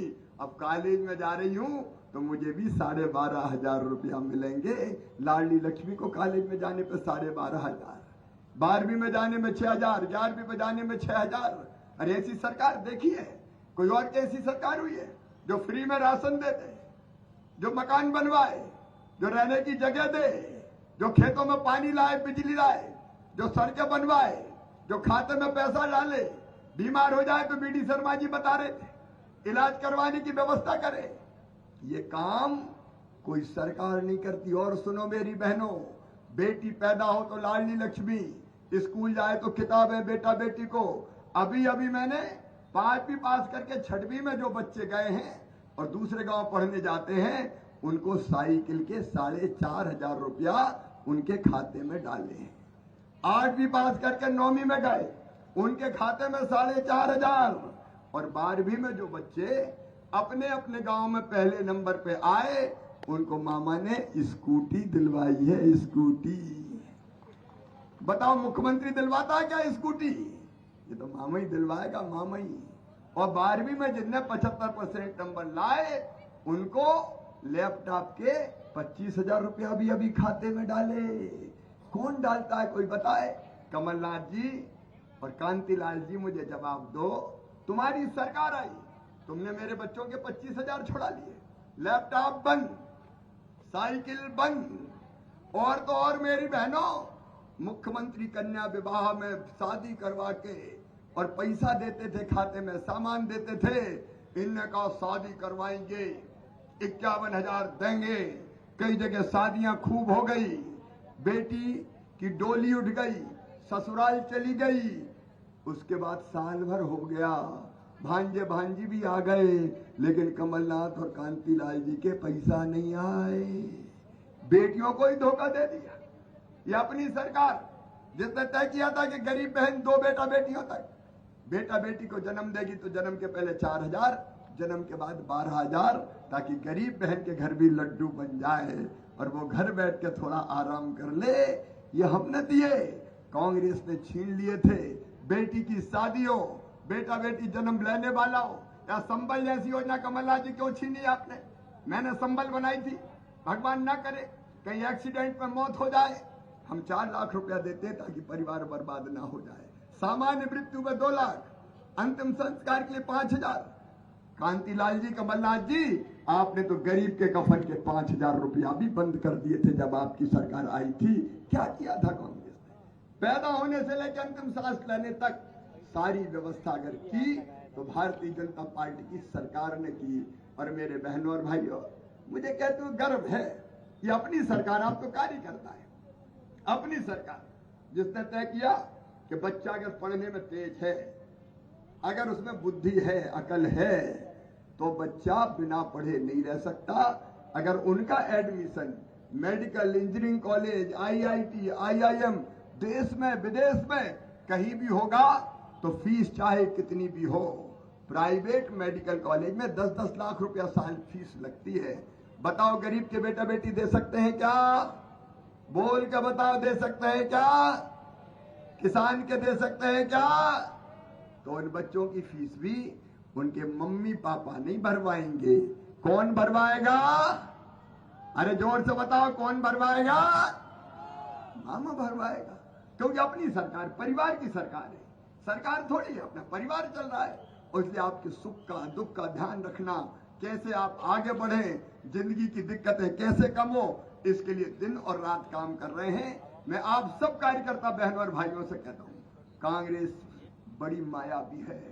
अब कॉलेज में जा रही हूं तो मुझे भी 12,500 रुपया मिलेंगे। लाडली लक्ष्मी को कॉलेज में जाने पे 12,500, 12वीं में जाने में 6000, 11वीं में जाने में 6000। अरे ऐसी सरकार देखी है? कोई और कैसी सरकार हुई है जो फ्री में राशन दे दे, जो मकान बनवाए, जो रहने की जगह दे, जो खेतों में पानी लाए, बिजली लाए, जो सड़कें बनवाए, जो खाते में पैसा डाले, बीमार हो जाए तो बीडी शर्मा जी बता रहे थे इलाज करवाने की व्यवस्था करे। ये काम कोई सरकार नहीं करती। और सुनो मेरी बहनों, बेटी पैदा हो तो लाडली लक्ष्मी, स्कूल जाए तो किताबें बेटा बेटी को। अभी अभी मैंने 5वीं पास करके 6वीं में जो बच्चे गए हैं और दूसरे गांव पढ़ने जाते हैं, उनको साइकिल के 4500 रुपया उनके खाते में डाले हैं। 8वीं पास करके 9वीं में गए, उनके खाते में 4500। और 12वीं में जो बच्चे अपने अपने गांव में पहले नंबर पे आए, उनको मामा ने स्कूटी दिलवाई है। स्कूटी बताओ, मुख्यमंत्री दिलवाता है क्या स्कूटी? ये तो मामा ही दिलवाएगा, मामा ही। और 12वीं में जिनने 75% नंबर लाए, उनको लैपटॉप के 25,000 रुपया भी अभी खाते में डाले। कौन डालता है कोई बताए? कमलनाथ जी और कांतिलाल जी, मुझे जवाब दो। तुम्हारी सरकार आई, तुमने मेरे बच्चों के 25,000 छुड़ा लिए, लैपटॉप बंद, साइकिल बंद। और तो और मेरी बहनों, मुख्यमंत्री कन्या विवाह में शादी करवा के और पैसा देते थे, खाते में सामान देते थे। इनने कहा शादी करवाएंगे, 51,000 देंगे। कई जगह शादियां खूब हो गई, बेटी की डोली उठ गई, ससुराल चली गई। उसके बाद साल भर हो गया, भांजे भांजी भी आ गए, लेकिन कमलनाथ और कांतिलाल जी के पैसा नहीं आए। बेटियों को ही धोखा दे दिया। ये अपनी सरकार जिसने तय किया था कि गरीब बहन 2 बेटा बेटियों तक, बेटा बेटी को जन्म देगी तो जन्म के पहले 4000, जन्म के बाद 12,000, ताकि गरीब बहन के घर भी लड्डू बन जाए और वो घर बैठ के थोड़ा आराम कर ले। ये हमने दिए, कांग्रेस ने छीन लिए थे। बेटी की शादी हो, बेटा बेटी जन्म लेने वाला हो, या संबल जैसी योजना कमलनाथ जी क्यों छीनी आपने? मैंने संबल बनाई थी, भगवान ना करे कहीं एक्सीडेंट में मौत हो जाए, हम 4 लाख रुपया देते ताकि परिवार बर्बाद ना हो जाए। सामान्य मृत्यु में 2 लाख, अंतिम संस्कार के लिए 5,000। कांतिलाल जी, कमलनाथ जी, आपने तो गरीब के कफन के 5,000 रुपया भी बंद कर दिए थे जब आपकी सरकार आई थी। क्या किया था कांग्रेस ने? पैदा होने से लेकर अंतिम सांस लेने तक सारी व्यवस्था अगर की तो भारतीय जनता पार्टी की सरकार ने की। और मेरे बहनों और भाइयों, मुझे कहते हुए गर्व है ये अपनी सरकार, आप तो कार्य करता है, अपनी सरकार जिसने तय किया कि बच्चा अगर पढ़ने में तेज है, अगर उसमें बुद्धि है, अकल है, तो बच्चा बिना पढ़े नहीं रह सकता। अगर उनका admission medical, engineering college, IIT, IIM देश में विदेश में कहीं भी होगा तो फीस चाहे कितनी भी हो, प्राइवेट मेडिकल कॉलेज में 10-10 लाख रुपया साल फीस लगती है। बताओ गरीब के बेटा बेटी दे सकते हैं क्या? बोल के बताओ, दे सकते हैं क्या? किसान के दे सकते हैं क्या? तो उन बच्चों की फीस भी उनके मम्मी पापा नहीं भरवाएंगे। कौन भरवाएगा? अरे जोर से बताओ, कौन भरवाएगा? मामा भरवाएगा, क्योंकि अपनी सरकार परिवार की सरकार है। सरकार थोड़ी है, अपना परिवार चल रहा है। और इसलिए आपके सुख का दुख का ध्यान रखना, कैसे आप आगे बढ़े, जिंदगी की दिक्कतें कैसे कम हो, इसके लिए दिन और रात काम कर रहे हैं। मैं आप सब कार्यकर्ता बहनों और भाइयों से कहता हूं, कांग्रेस बड़ी मायावी है,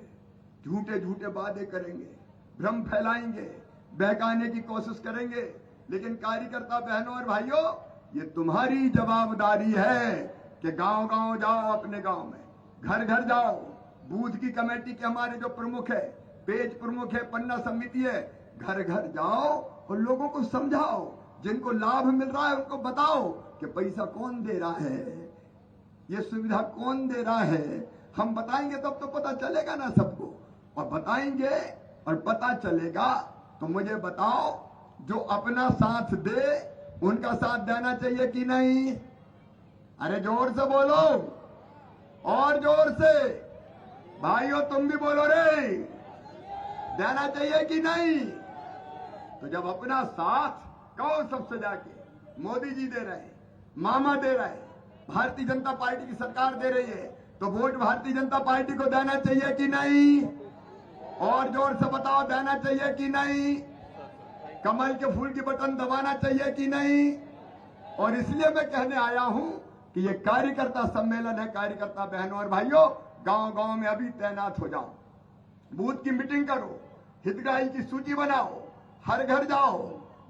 झूठे झूठे वादे करेंगे, भ्रम फैलाएंगे, बहकाने की कोशिश करेंगे, लेकिन कार्यकर्ता बहनों और भाइयों, ये तुम्हारी जवाबदारी है कि गांव गांव जाओ, अपने गांव में घर घर जाओ, बूथ की कमेटी के हमारे जो प्रमुख है, पेज प्रमुख है, पन्ना समिति है, घर घर जाओ और लोगों को समझाओ, जिनको लाभ मिल रहा है उनको बताओ कि पैसा कौन दे रहा है, ये सुविधा कौन दे रहा है। हम बताएंगे तब तो पता चलेगा ना सबको, और बताएंगे और पता चलेगा तो मुझे बताओ, जो अपना साथ दे उनका साथ देना चाहिए कि नहीं? अरे जोर से बोलो, और जोर से भाइयों, तुम भी बोलो रे, देना चाहिए कि नहीं? तो जब अपना साथ कहो सबसे जाके, मोदी जी दे रहे हैं, मामा दे रहे हैं, भारतीय जनता पार्टी की सरकार दे रही है, तो वोट भारतीय जनता पार्टी को देना चाहिए कि नहीं? और जोर से बताओ, देना चाहिए कि नहीं? कमल के फूल की बटन दबाना चाहिए कि नहीं? और इसलिए मैं कहने आया हूं कि ये कार्यकर्ता सम्मेलन है। कार्यकर्ता बहनों और भाइयों, गांव गांव में अभी तैनात हो जाओ, बूथ की मीटिंग करो, हितग्राही की सूची बनाओ, हर घर जाओ,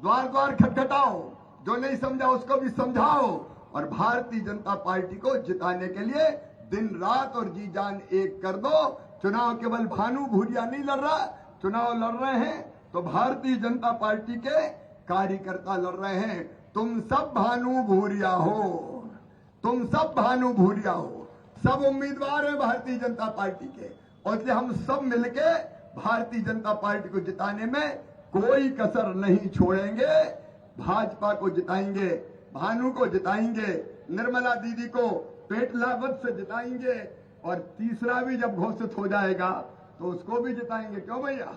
द्वार द्वार खटखटाओ, जो नहीं समझा उसको भी समझाओ, और भारतीय जनता पार्टी को जिताने के लिए दिन रात और जी जान एक कर दो। चुनाव केवल भानु भूरिया नहीं लड़ रहा, चुनाव लड़ रहे हैं तो भारतीय जनता पार्टी के कार्यकर्ता लड़ रहे हैं। तुम सब भानु भूरिया हो, तुम सब भानु भूरिया हो, सब उम्मीदवार हैं भारतीय जनता पार्टी के, और इसलिए हम सब मिलके भारतीय जनता पार्टी को जिताने में कोई कसर नहीं छोड़ेंगे। भाजपा को जिताएंगे, भानु को जिताएंगे, निर्मला दीदी को पेट लाभत से जिताएंगे, और तीसरा भी जब घोषित हो जाएगा तो उसको भी जिताएंगे। क्यों भैया?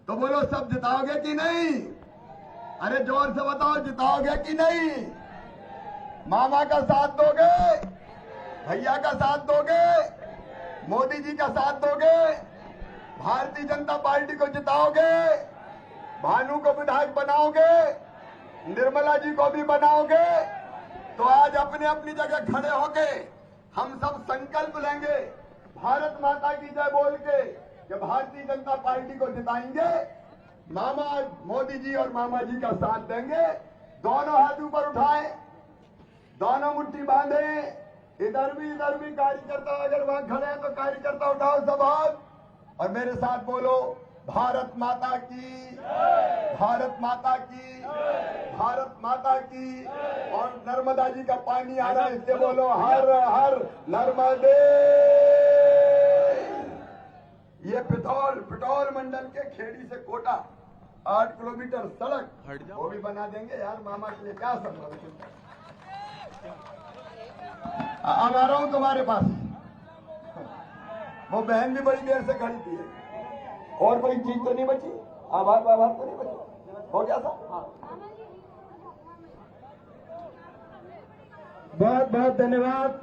तो बोलो, सब जिताओगे कि नहीं? अरे जोर से बताओ, जिताओगे कि नहीं? मामा का साथ दोगे, भैया का साथ दोगे, मोदी जी का साथ दोगे, भारतीय जनता पार्टी को जिताओगे, भानु को विधायक बनाओगे, निर्मला जी को भी बनाओगे? तो आज अपने अपनी जगह खड़े होके हम सब संकल्प लेंगे, भारत माता की जय बोल के, कि भारतीय जनता पार्टी को जिताएंगे, मामा मोदी जी और मामा जी का साथ देंगे। दोनों हाथ ऊपर उठाएं, दोनों मुट्ठी बांधे, इधर भी कार्यकर्ता अगर वहां खड़े हैं तो कार्यकर्ता उठाओ सब हाथ, और मेरे साथ बोलो, भारत माता की, भारत माता की, भारत माता की। और नर्मदा जी का पानी आ रहा है, इससे बोलो, हर हर नर्मदे। ये पिथौर मंडल के खेड़ी से कोटा 8 किलोमीटर सड़क, वो भी बना देंगे यार, मामा के लिए क्या संभव है। अब आ रहा हूं तुम्हारे पास, वो बहन भी बड़ी देर से खड़ी थी, और कोई चीज तो नहीं बची, आभार तो नहीं बची, हो गया था।
बहुत बहुत धन्यवाद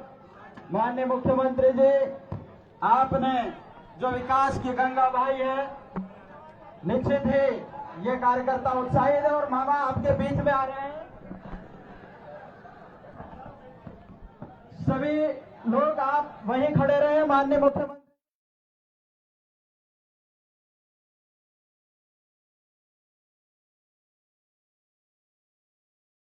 माननीय मुख्यमंत्री जी, आपने जो विकास की गंगा बहाई है, निश्चित ही ये कार्यकर्ता उत्साहित है, और मामा आपके बीच में आ रहे हैं। सभी लोग आप वहीं खड़े रहे, माननीय मुख्यमंत्री।